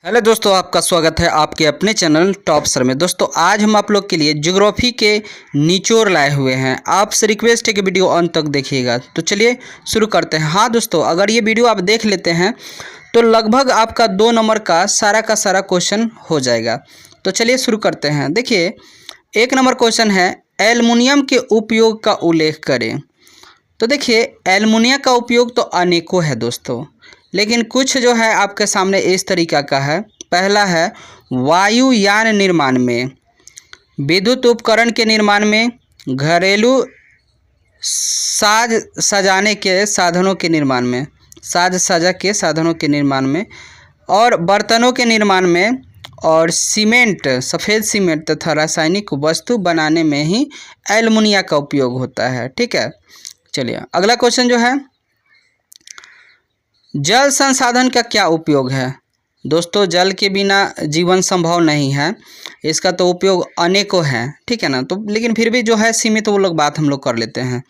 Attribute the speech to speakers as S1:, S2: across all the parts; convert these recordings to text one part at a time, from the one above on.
S1: Hello दोस्तों, आपका स्वागत है आपके अपने चैनल टॉप सर में। दोस्तों आज हम आप लोग के लिए ज्योग्राफी के निचोड़ लाए हुए हैं। आपसे रिक्वेस्ट है कि वीडियो अंत तक देखिएगा। तो चलिए शुरू करते हैं। हाँ दोस्तों, अगर ये वीडियो आप देख लेते हैं तो लगभग आपका 2 नंबर का सारा क्वेश्चन हो जाएगा। तो चलिए शुरू करते हैं। देखिए 1 नंबर क्वेश्चन है, एल्युमिनियम के उपयोग का उल्लेख करें। तो देखिए एल्युमिनियम का उपयोग तो अनेकों है दोस्तों, लेकिन कुछ जो है आपके सामने इस तरीका का है। पहला है वायुयान निर्माण में, विद्युत उपकरण के निर्माण में, घरेलू साज सजाने के साधनों के निर्माण में, साज सजा के साधनों के निर्माण में, और बर्तनों के निर्माण में, और सीमेंट, सफ़ेद सीमेंट तथा रासायनिक वस्तु बनाने में ही एल्युमिनियम का उपयोग होता है। ठीक है, चलिए अगला क्वेश्चन जो है, जल संसाधन का क्या उपयोग है। दोस्तों जल के बिना जीवन संभव नहीं है, इसका तो उपयोग अनेकों हैं। ठीक है ना, तो लेकिन फिर भी जो है सीमित वो लोग बात हम लोग कर लेते हैं।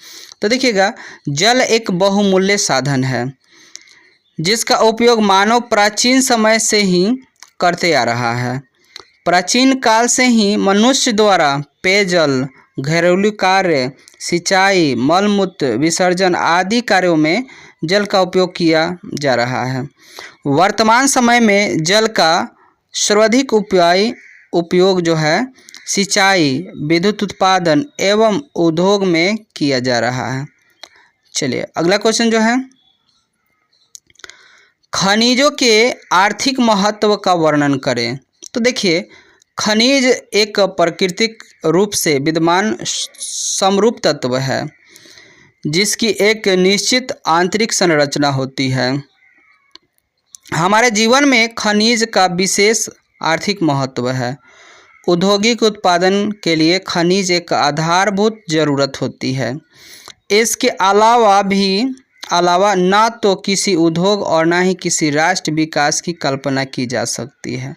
S1: तो देखिएगा, जल एक बहुमूल्य साधन है जिसका उपयोग मानव प्राचीन समय से ही करते आ रहा है। प्राचीन काल से ही मनुष्य द्वारा पेयजल, घरेलू कार्य, सिंचाई, मलमूत्र विसर्जन आदि कार्यों में जल का उपयोग किया जा रहा है। वर्तमान समय में जल का सर्वाधिक उपयोग जो है सिंचाई, विद्युत उत्पादन एवं उद्योग में किया जा रहा है। चलिए अगला क्वेश्चन जो है, खनिजों के आर्थिक महत्व का वर्णन करें। तो देखिए खनिज एक प्राकृतिक रूप से विद्यमान समरूप तत्व है जिसकी एक निश्चित आंतरिक संरचना होती है। हमारे जीवन में खनिज का विशेष आर्थिक महत्व है। औद्योगिक उत्पादन के लिए खनिज एक आधारभूत ज़रूरत होती है। इसके अलावा ना तो किसी उद्योग और ना ही किसी राष्ट्र विकास की कल्पना की जा सकती है।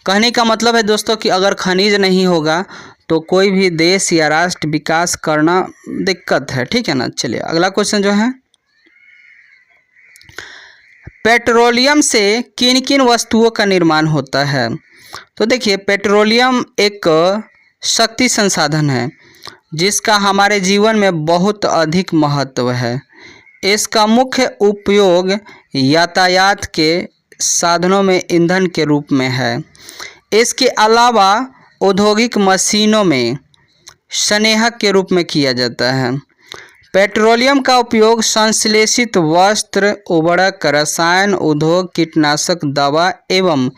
S1: कहने का मतलब है दोस्तों कि अगर खनिज नहीं होगा तो कोई भी देश या राष्ट्र विकास करना दिक्कत है। ठीक है ना, चलिए अगला क्वेश्चन जो है, पेट्रोलियम से किन किन वस्तुओं का निर्माण होता है। तो देखिए पेट्रोलियम एक शक्ति संसाधन है जिसका हमारे जीवन में बहुत अधिक महत्व है। इसका मुख्य उपयोग यातायात के साधनों में ईंधन के रूप में है। इसके अलावा औद्योगिक मशीनों में संनेहक के रूप में किया जाता है। पेट्रोलियम का उपयोग संश्लेषित वस्त्र, उर्वरक, रसायन उद्योग, कीटनाशक दवा एवं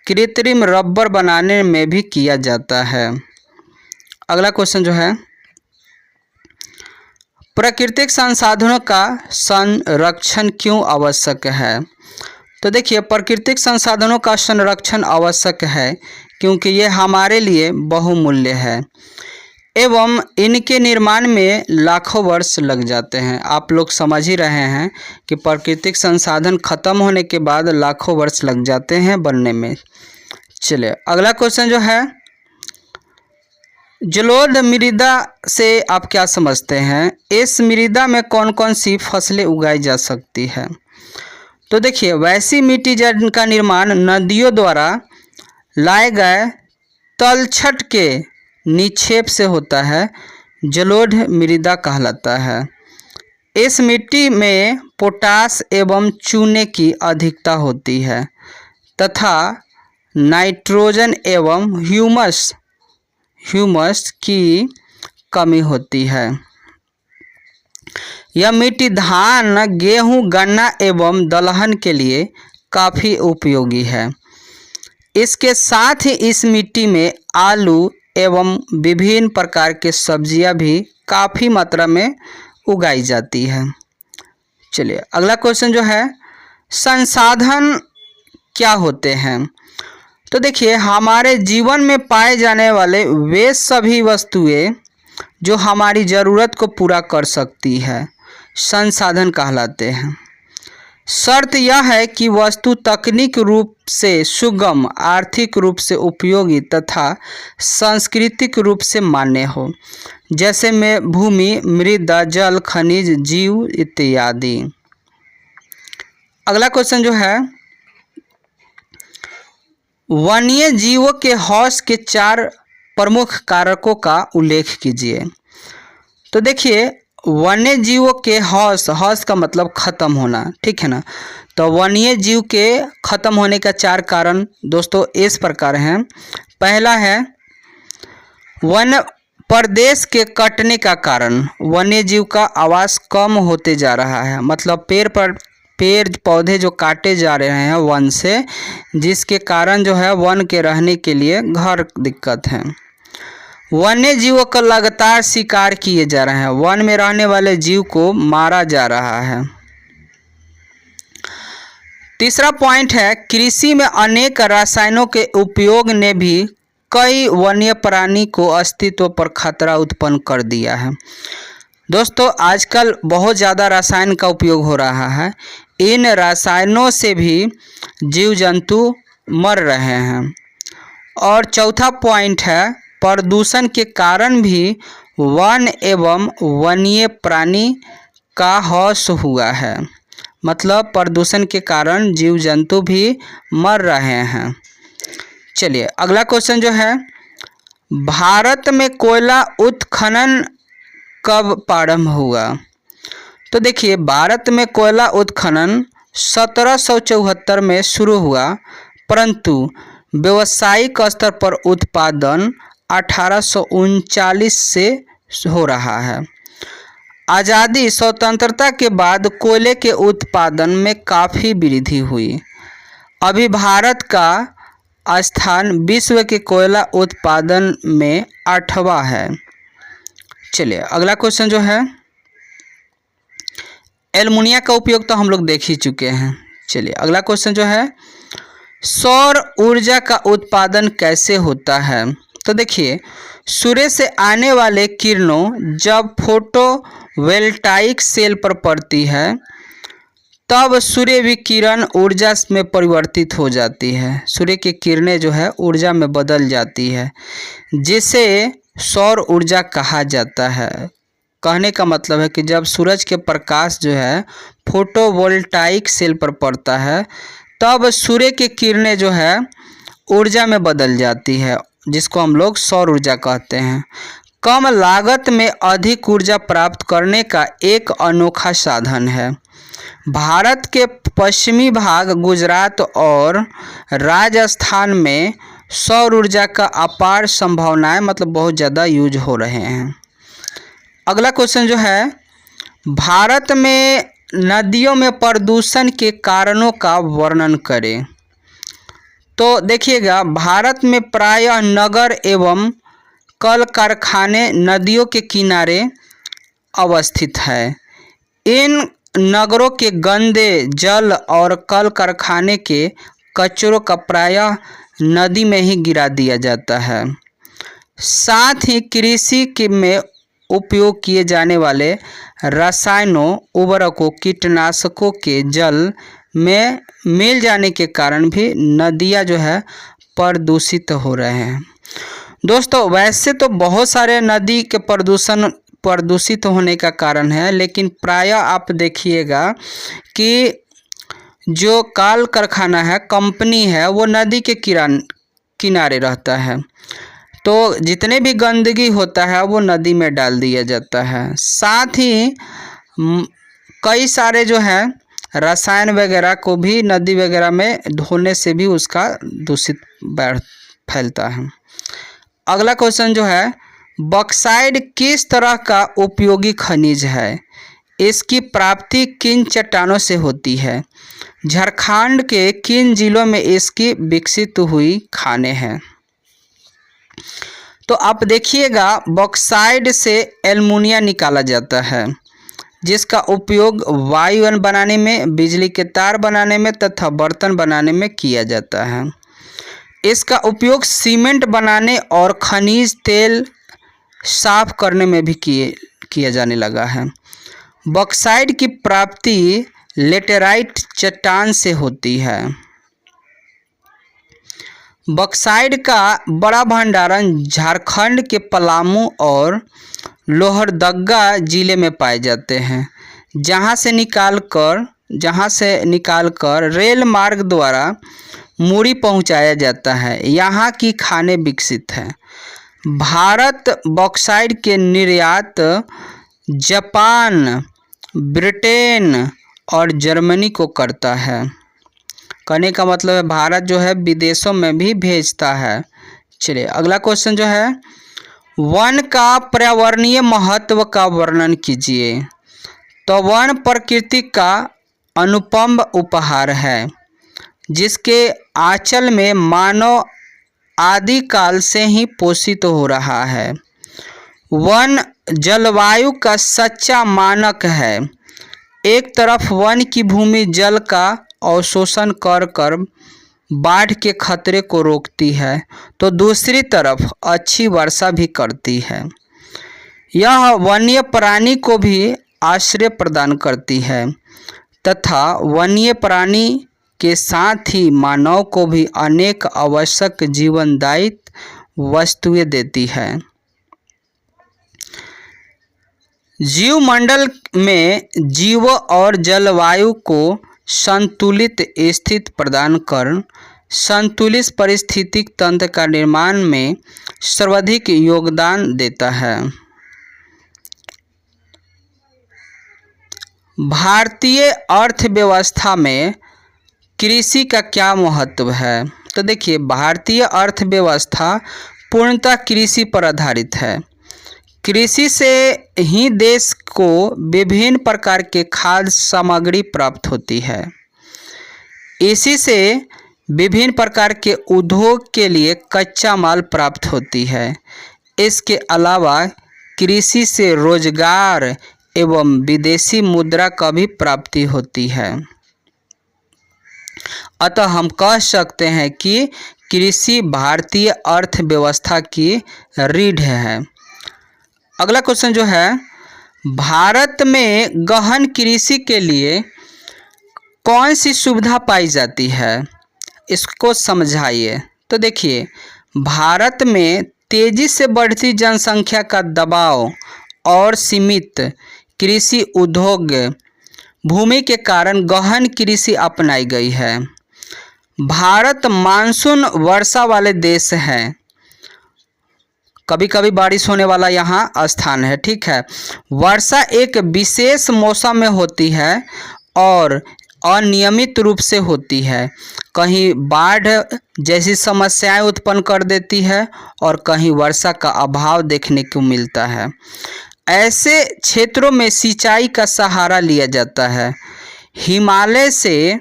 S1: कृत्रिम रबर बनाने में भी किया जाता है। अगला क्वेश्चन जो है, प्राकृतिक संसाधनों का संरक्षण क्यों आवश्यक है। तो देखिए प्राकृतिक संसाधनों का संरक्षण आवश्यक है क्योंकि ये हमारे लिए बहुमूल्य है एवं इनके निर्माण में लाखों वर्ष लग जाते हैं। आप लोग समझ ही रहे हैं कि प्राकृतिक संसाधन खत्म होने के बाद लाखों वर्ष लग जाते हैं बनने में। चलिए अगला क्वेश्चन जो है, जलोढ़ मृदा से आप क्या समझते हैं। इस मृदा में कौन कौन सी फसलें उगाई जा सकती है। तो देखिए वैसी मिट्टी जिनका निर्माण नदियों द्वारा लाए गए तलछट के निक्षेप से होता है जलोढ़ मृदा कहलाता है। इस मिट्टी में पोटास एवं चूने की अधिकता होती है तथा नाइट्रोजन एवं ह्यूमस की कमी होती है। यह मिट्टी धान, गेहूं, गन्ना एवं दलहन के लिए काफ़ी उपयोगी है। इसके साथ ही इस मिट्टी में आलू एवं विभिन्न प्रकार के सब्जियां भी काफ़ी मात्रा में उगाई जाती है। चलिए अगला क्वेश्चन जो है, संसाधन क्या होते हैं। तो देखिए हमारे जीवन में पाए जाने वाले वे सभी वस्तुएं जो हमारी ज़रूरत को पूरा कर सकती है संसाधन कहलाते हैं। शर्त यह है कि वस्तु तकनीक रूप से सुगम, आर्थिक रूप से उपयोगी तथा सांस्कृतिक रूप से मान्य हो, जैसे में भूमि, मृदा, जल, खनिज, जीव इत्यादि। अगला क्वेश्चन जो है, वन्य जीवों के हौस के 4 प्रमुख कारकों का उल्लेख कीजिए। तो देखिए, वन्य जीवों के हौस का मतलब खत्म होना, ठीक है ना। तो वन्य जीव के खत्म होने का 4 कारण दोस्तों इस प्रकार हैं। पहला है वन प्रदेश के कटने का कारण, वन्य जीव का आवास कम होते जा रहा है। मतलब पेड़ पौधे जो काटे जा रहे हैं वन से, जिसके कारण जो है वन के रहने के लिए घर दिक्कत है। वन्य जीवों का लगातार शिकार किए जा रहे हैं, वन में रहने वाले जीव को मारा जा रहा है। तीसरा पॉइंट है कृषि में अनेक रसायनों के उपयोग ने भी कई वन्य प्राणी को अस्तित्व पर खतरा उत्पन्न कर दिया है। दोस्तों, आजकल बहुत ज़्यादा रसायन का उपयोग हो रहा है, इन रसायनों से भी जीव जंतु मर रहे हैं। और चौथा पॉइंट है प्रदूषण के कारण भी वन एवं वन्य प्राणी का ह्रास हुआ है। मतलब प्रदूषण के कारण जीव जंतु भी मर रहे हैं। चलिए अगला क्वेश्चन जो है, भारत में कोयला उत्खनन कब प्रारंभ हुआ? तो देखिए, भारत में कोयला उत्खनन 1774 में शुरू हुआ, परंतु व्यावसायिक स्तर पर उत्पादन 1839 से हो रहा है। आज़ादी स्वतंत्रता के बाद कोयले के उत्पादन में काफ़ी वृद्धि हुई। अभी भारत का स्थान विश्व के कोयला उत्पादन में 8वां है। चलिए अगला क्वेश्चन जो है, एल्युमिनियम का उपयोग तो हम लोग देख ही चुके हैं। चलिए अगला क्वेश्चन जो है, सौर ऊर्जा का उत्पादन कैसे होता है? तो देखिए, सूर्य से आने वाले किरणों जब फोटोवोल्टाइक सेल पर पड़ती है तब सूर्य विकिरण ऊर्जा में परिवर्तित हो जाती है। सूर्य की किरणें जो है ऊर्जा में बदल जाती है, जिसे सौर ऊर्जा कहा जाता है। कहने का मतलब है कि जब सूरज के प्रकाश जो है फोटोवोल्टाइक सेल पर पड़ता है तब सूर्य की किरणें जो है ऊर्जा में बदल जाती है, जिसको हम लोग सौर ऊर्जा कहते हैं। कम लागत में अधिक ऊर्जा प्राप्त करने का एक अनोखा साधन है। भारत के पश्चिमी भाग गुजरात और राजस्थान में सौर ऊर्जा का अपार संभावनाएं मतलब बहुत ज़्यादा यूज हो रहे हैं। अगला क्वेश्चन जो है, भारत में नदियों में प्रदूषण के कारणों का वर्णन करें। तो देखिएगा, भारत में प्रायः नगर एवं कल कारखाने नदियों के किनारे अवस्थित है। इन नगरों के गंदे जल और कल कारखाने के कचरों का प्रायः नदी में ही गिरा दिया जाता है। साथ ही कृषि में उपयोग किए जाने वाले रसायनों, उर्वरकों, कीटनाशकों के जल में मिल जाने के कारण भी नदियाँ जो है प्रदूषित हो रहे हैं। दोस्तों, वैसे तो बहुत सारे नदी के प्रदूषित होने का कारण है, लेकिन प्रायः आप देखिएगा कि जो कल कारखाना है, कंपनी है, वो नदी के किनारे रहता है। तो जितने भी गंदगी होता है वो नदी में डाल दिया जाता है। साथ ही कई सारे जो है रसायन वगैरह को भी नदी वगैरह में धोने से भी उसका दूषित फैलता है। अगला क्वेश्चन जो है, बॉक्साइट किस तरह का उपयोगी खनिज है? इसकी प्राप्ति किन चट्टानों से होती है? झारखंड के किन जिलों में इसकी विकसित हुई खानें हैं? तो आप देखिएगा, बॉक्साइट से एल्युमिनियम निकाला जाता है, जिसका उपयोग वायुयान बनाने में, बिजली के तार बनाने में तथा बर्तन बनाने में किया जाता है। इसका उपयोग सीमेंट बनाने और खनिज तेल साफ करने में भी किया जाने लगा है। बॉक्साइट की प्राप्ति लेटेराइट चट्टान से होती है। बॉक्साइट का बड़ा भंडारण झारखंड के पलामू और लोहरदगा जिले में पाए जाते हैं, जहां से निकालकर रेल मार्ग द्वारा मूड़ी पहुंचाया जाता है। यहाँ की खानें विकसित हैं। भारत बॉक्साइट के निर्यात जापान, ब्रिटेन और जर्मनी को करता है। कहने का मतलब है भारत जो है विदेशों में भी भेजता है। चलिए अगला क्वेश्चन जो है, वन का पर्यावरणीय महत्व का वर्णन कीजिए। तो वन प्रकृति का अनुपम उपहार है जिसके आंचल में मानव आदिकाल से ही पोषित हो रहा है। वन जलवायु का सच्चा मानक है। एक तरफ वन की भूमि जल का अवशोषण कर बाढ़ के खतरे को रोकती है तो दूसरी तरफ अच्छी वर्षा भी करती है। यह वन्य प्राणी को भी आश्रय प्रदान करती है तथा वन्य प्राणी के साथ ही मानव को भी अनेक आवश्यक जीवनदायी वस्तुएं देती है। जीवमंडल में जीव और जलवायु को संतुलित स्थिति प्रदान कर संतुलित पारिस्थितिक तंत्र का निर्माण में सर्वाधिक योगदान देता है। भारतीय अर्थव्यवस्था में कृषि का क्या महत्व है? तो देखिए भारतीय अर्थव्यवस्था पूर्णतः कृषि पर आधारित है। कृषि से ही देश को विभिन्न प्रकार के खाद्य सामग्री प्राप्त होती है। इसी से विभिन्न प्रकार के उद्योग के लिए कच्चा माल प्राप्त होती है। इसके अलावा कृषि से रोजगार एवं विदेशी मुद्रा का भी प्राप्ति होती है। अतः हम कह सकते हैं कि कृषि भारतीय अर्थव्यवस्था की रीढ़ है। अगला क्वेश्चन जो है, भारत में गहन कृषि के लिए कौन सी सुविधा पाई जाती है? इसको समझाइए। तो देखिए भारत में तेजी से बढ़ती जनसंख्या का दबाव और सीमित कृषि उद्योग भूमि के कारण गहन कृषि अपनाई गई है। भारत मानसून वर्षा वाले देश हैं। कभी कभी बारिश होने वाला यहाँ स्थान है, ठीक है। वर्षा एक विशेष मौसम में होती है और अनियमित रूप से होती है। कहीं बाढ़ जैसी समस्याएं उत्पन्न कर देती है और कहीं वर्षा का अभाव देखने को मिलता है। ऐसे क्षेत्रों में सिंचाई का सहारा लिया जाता है। हिमालय से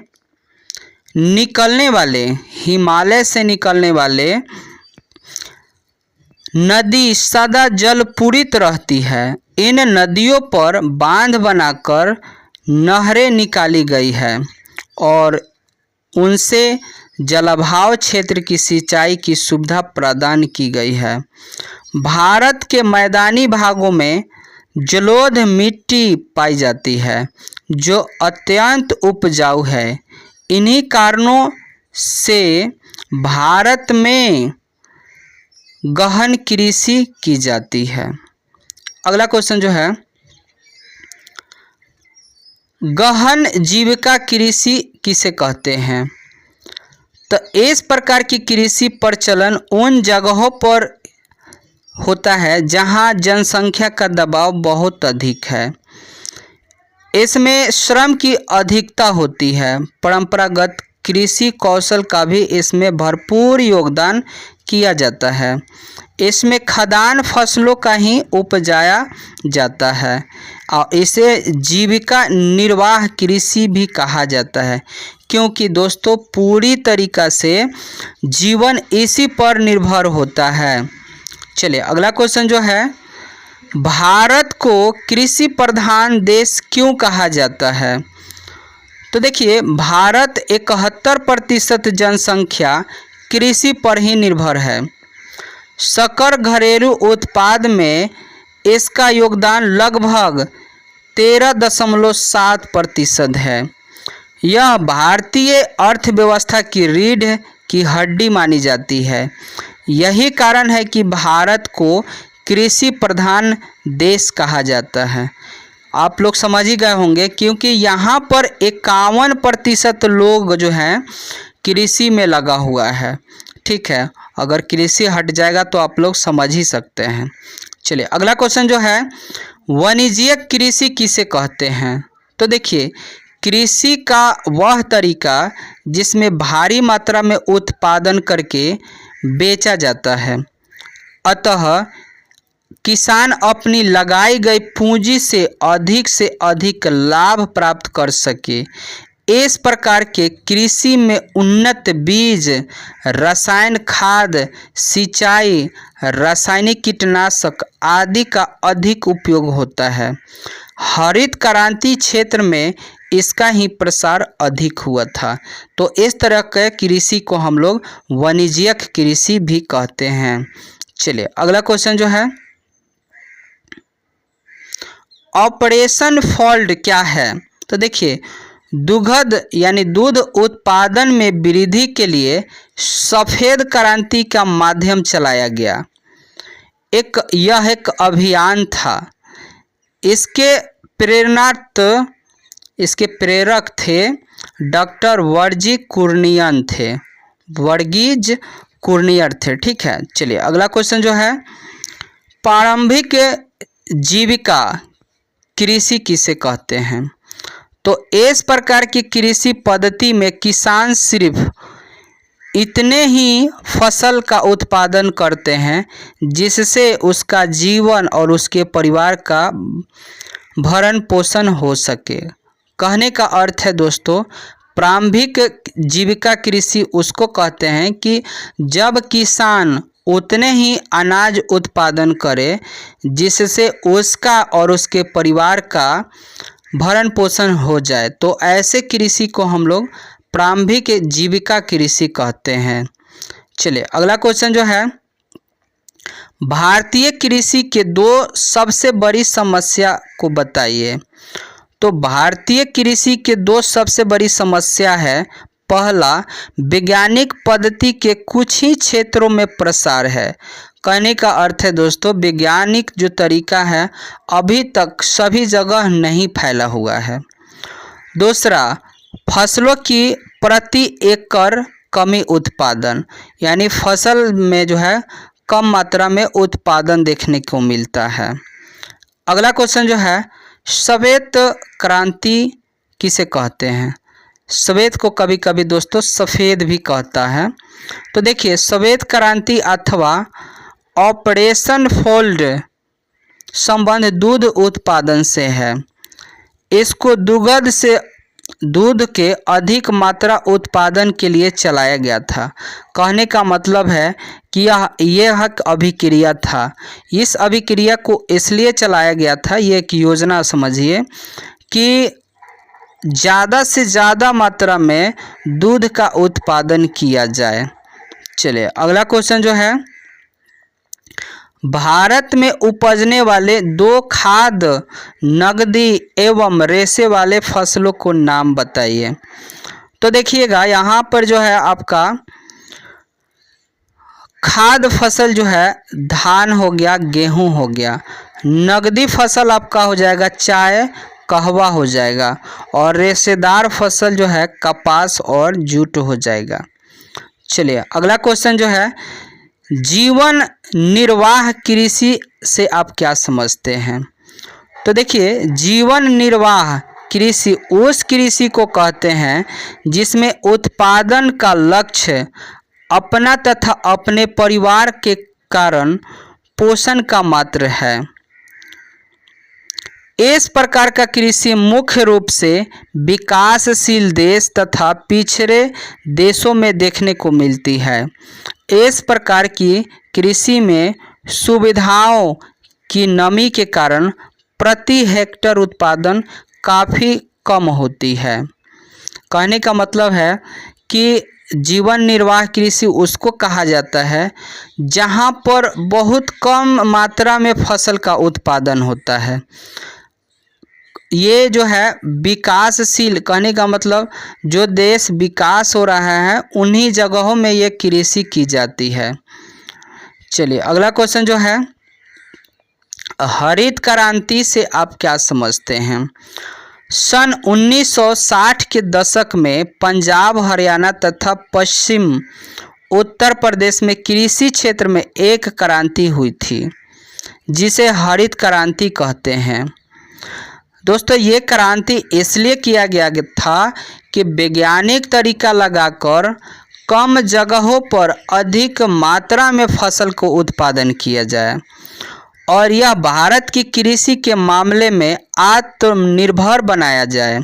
S1: निकलने वाले नदी सदा जल पूरित रहती है। इन नदियों पर बांध बनाकर नहरें निकाली गई है और उनसे जलाभाव क्षेत्र की सिंचाई की सुविधा प्रदान की गई है। भारत के मैदानी भागों में जलोढ़ मिट्टी पाई जाती है जो अत्यंत उपजाऊ है। इन्हीं कारणों से भारत में गहन कृषि की जाती है। अगला क्वेश्चन जो है, गहन जीविका कृषि किसे कहते हैं? तो इस प्रकार की कृषि प्रचलन उन जगहों पर होता है जहां जनसंख्या का दबाव बहुत अधिक है। इसमें श्रम की अधिकता होती है। परंपरागत कृषि कौशल का भी इसमें भरपूर योगदान किया जाता है। इसमें खदान फसलों का ही उपजाया जाता है और इसे जीविका निर्वाह कृषि भी कहा जाता है, क्योंकि दोस्तों पूरी तरीक़ा से जीवन इसी पर निर्भर होता है। चलिए अगला क्वेश्चन जो है, भारत को कृषि प्रधान देश क्यों कहा जाता है? तो देखिए भारत 71% जनसंख्या कृषि पर ही निर्भर है। सकल घरेलू उत्पाद में इसका योगदान लगभग 13.7% है। यह भारतीय अर्थव्यवस्था की रीढ़ की हड्डी मानी जाती है। यही कारण है कि भारत को कृषि प्रधान देश कहा जाता है। आप लोग समझ ही गए होंगे, क्योंकि यहाँ पर 51% लोग जो हैं कृषि में लगा हुआ है। ठीक है, अगर कृषि हट जाएगा तो आप लोग समझ ही सकते हैं। चलिए अगला क्वेश्चन जो है, वाणिज्यिक कृषि किसे कहते हैं? तो देखिए, कृषि का वह तरीका जिसमें भारी मात्रा में उत्पादन करके बेचा जाता है, अतः किसान अपनी लगाई गई पूंजी से अधिक लाभ प्राप्त कर सके। इस प्रकार के कृषि में उन्नत बीज, रसायन खाद, सिंचाई, रासायनिक कीटनाशक आदि का अधिक उपयोग होता है। हरित क्रांति क्षेत्र में इसका ही प्रसार अधिक हुआ था। तो इस तरह के कृषि को हम लोग वाणिज्यिक कृषि भी कहते हैं। चलिए अगला क्वेश्चन जो है, ऑपरेशन फोल्ड क्या है? तो देखिए, दुग्ध यानी दूध उत्पादन में वृद्धि के लिए सफ़ेद क्रांति का माध्यम चलाया गया। यह एक अभियान था। इसके प्रेरक थे डॉक्टर वर्गीज कुर्नियर थे। ठीक है, चलिए अगला क्वेश्चन जो है, प्रारंभिक जीविका कृषि किसे कहते हैं? तो इस प्रकार की कृषि पद्धति में किसान सिर्फ इतने ही फसल का उत्पादन करते हैं जिससे उसका जीवन और उसके परिवार का भरण पोषण हो सके। कहने का अर्थ है दोस्तों, प्रारंभिक जीविका कृषि उसको कहते हैं कि जब किसान उतने ही अनाज उत्पादन करे जिससे उसका और उसके परिवार का भरण पोषण हो जाए, तो ऐसे कृषि को हम लोग प्रारंभिक जीविका कृषि कहते हैं। चलिए अगला क्वेश्चन जो है, भारतीय कृषि के दो सबसे बड़ी समस्या को बताइए। तो भारतीय कृषि के दो सबसे बड़ी समस्या है, पहला वैज्ञानिक पद्धति के कुछ ही क्षेत्रों में प्रसार है। कहने का अर्थ है दोस्तों, वैज्ञानिक जो तरीका है अभी तक सभी जगह नहीं फैला हुआ है। दूसरा, फसलों की प्रति एकड़ कमी उत्पादन, यानी फसल में जो है कम मात्रा में उत्पादन देखने को मिलता है। अगला क्वेश्चन जो है, श्वेत क्रांति किसे कहते हैं? श्वेत को कभी कभी दोस्तों सफ़ेद भी कहता है। तो देखिए, श्वेत क्रांति अथवा ऑपरेशन फोल्ड संबंध दूध उत्पादन से है। इसको दूध के अधिक मात्रा उत्पादन के लिए चलाया गया था। कहने का मतलब है कि यह एक अभिक्रिया था। इस अभिक्रिया को इसलिए चलाया गया था, ये एक योजना समझिए कि ज़्यादा से ज़्यादा मात्रा में दूध का उत्पादन किया जाए। चलिए अगला क्वेश्चन जो है, भारत में उपजने वाले दो खाद्य, नगदी एवं रेशे वाले फसलों को नाम बताइए। तो देखिएगा, यहाँ पर जो है आपका खाद्य फसल जो है धान हो गया, गेहूं हो गया। नगदी फसल आपका हो जाएगा चाय, कहवा हो जाएगा। और रेशेदार फसल जो है कपास और जूट हो जाएगा। चलिए अगला क्वेश्चन जो है, जीवन निर्वाह कृषि से आप क्या समझते हैं? तो देखिए, जीवन निर्वाह कृषि उस कृषि को कहते हैं जिसमें उत्पादन का लक्ष्य अपना तथा अपने परिवार के कारण पोषण का मात्र है। इस प्रकार का कृषि मुख्य रूप से विकासशील देश तथा पिछड़े देशों में देखने को मिलती है। इस प्रकार की कृषि में सुविधाओं की कमी के कारण प्रति हेक्टेयर उत्पादन काफ़ी कम होती है। कहने का मतलब है कि जीवन निर्वाह कृषि उसको कहा जाता है जहाँ पर बहुत कम मात्रा में फसल का उत्पादन होता है। ये जो है विकासशील, कहने का मतलब जो देश विकास हो रहा है उन्हीं जगहों में ये कृषि की जाती है। चलिए अगला क्वेश्चन जो है, हरित क्रांति से आप क्या समझते हैं? सन 1960 के दशक में पंजाब, हरियाणा तथा पश्चिम उत्तर प्रदेश में कृषि क्षेत्र में एक क्रांति हुई थी जिसे हरित क्रांति कहते हैं। दोस्तों, ये क्रांति इसलिए किया गया था कि वैज्ञानिक तरीका लगाकर कम जगहों पर अधिक मात्रा में फसल को उत्पादन किया जाए और यह भारत की कृषि के मामले में आत्मनिर्भर बनाया जाए।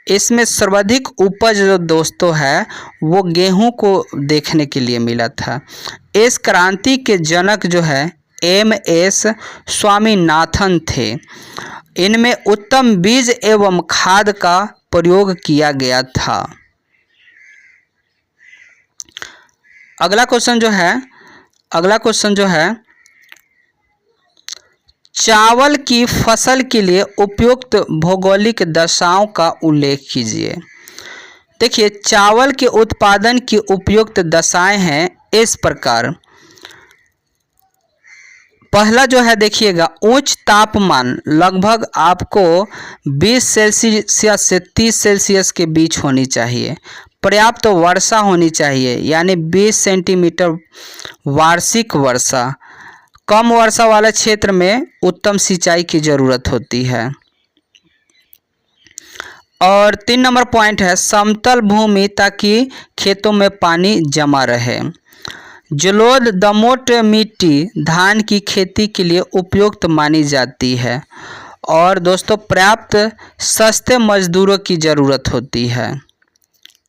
S1: इसमें सर्वाधिक उपज जो दोस्तों है वो गेहूं को देखने के लिए मिला था। इस क्रांति के जनक जो है MS स्वामीनाथन थे। इनमें उत्तम बीज एवं खाद का प्रयोग किया गया था। अगला क्वेश्चन जो है चावल की फसल के लिए उपयुक्त भौगोलिक दशाओं का उल्लेख कीजिए। देखिए, चावल के उत्पादन की उपयुक्त दशाएं हैं इस प्रकार। पहला जो है देखिएगा, उच्च तापमान लगभग आपको 20 सेल्सियस से 30 सेल्सियस के बीच होनी चाहिए। पर्याप्त वर्षा होनी चाहिए, यानी 20 सेंटीमीटर वार्षिक वर्षा। कम वर्षा वाले क्षेत्र में उत्तम सिंचाई की ज़रूरत होती है। और 3 नंबर पॉइंट है समतल भूमि, ताकि खेतों में पानी जमा रहे। जलोढ़ दोमट मिट्टी धान की खेती के लिए उपयुक्त मानी जाती है। और दोस्तों, पर्याप्त सस्ते मजदूरों की ज़रूरत होती है।